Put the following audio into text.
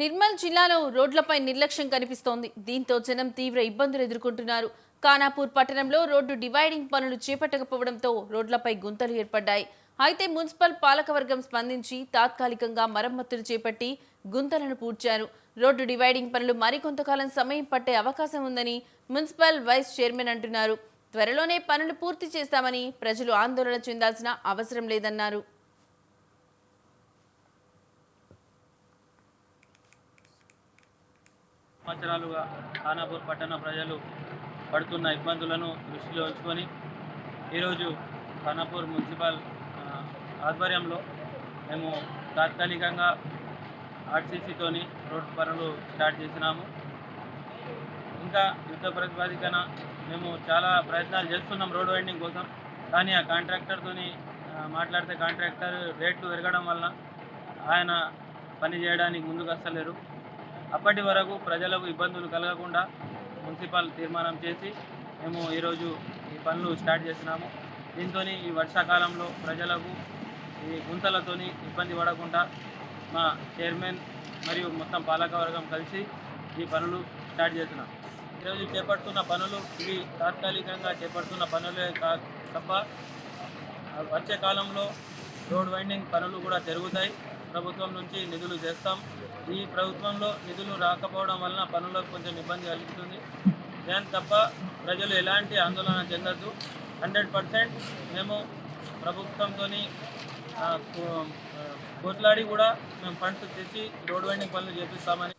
నిర్మల్ జిల్లాలో రోడ్లపై నిర్లక్ష్యం కనిపిస్తోంది. దీంతో జనం తీవ్ర ఇబ్బందులు ఎదుర్కొంటున్నారు. ఖానాపూర్ పట్టణంలో రోడ్డు డివైడింగ్ పనులు చేపట్టకపోవడంతో రోడ్లపై గుంతలు ఏర్పడ్డాయి. అయితే మున్సిపల్ పాలకవర్గం స్పందించి తాత్కాలికంగా మరమ్మతులు చేపట్టి గుంతలను పూడ్చారు. రోడ్డు డివైడింగ్ పనులు మరికొంతకాలం సమయం పట్టే అవకాశం ఉందని మున్సిపల్ వైస్ చైర్మన్ అంటున్నారు. త్వరలోనే పనులు పూర్తి చేస్తామని ప్రజలు ఆందోళన చెందాల్సిన అవసరం లేదన్నారు. సంవత్సరాలుగా ఖానాపూర్ పట్టణ ప్రజలు పడుతున్న ఇబ్బందులను దృష్టిలో ఉంచుకొని ఈరోజు ఖానాపూర్ మున్సిపల్ ఆధ్వర్యంలో మేము తాత్కాలికంగా ఆర్సీసీతోని రోడ్డు పనులు స్టార్ట్ చేసినాము. ఇంకా యుద్ధ ప్రతిపాదికన మేము చాలా ప్రయత్నాలు చేస్తున్నాం రోడ్ వైండింగ్ కోసం. కానీ ఆ కాంట్రాక్టర్తోని మాట్లాడితే కాంట్రాక్టర్ రేట్లు పెరగడం వల్ల ఆయన పని చేయడానికి ముందుకు వస్తలేరు. అప్పటి వరకు ప్రజలకు ఇబ్బందులు కలగకుండా మున్సిపల్ తీర్మానం చేసి మేము ఈరోజు ఈ పనులు స్టార్ట్ చేసినాము. దీంతో ఈ వర్షాకాలంలో ప్రజలకు ఈ గుంతలతోని ఇబ్బంది పడకుండా మా చైర్మన్ మరియు మొత్తం పాలకవర్గం కలిసి ఈ పనులు స్టార్ట్ చేస్తున్నాం. ఈరోజు చేపడుతున్న పనులు ఇవి తాత్కాలికంగా చేపడుతున్న పనులే తప్ప వచ్చే కాలంలో రోడ్ వైండింగ్ పనులు కూడా జరుగుతాయి. ప్రభుత్వం నుంచి నిధులు చేస్తాం. ఈ ప్రభుత్వంలో నిధులు రాకపోవడం వలన పనులకు కొంచెం ఇబ్బంది కలుగుతుంది. దాని తప్ప ప్రజలు ఎలాంటి ఆందోళన చెందద్దు. 100% మేము ప్రభుత్వంతో కొట్లాడి కూడా మేము ఫండ్స్ తెచ్చి రోడ్ వైండింగ్ పనులు చేపిస్తామని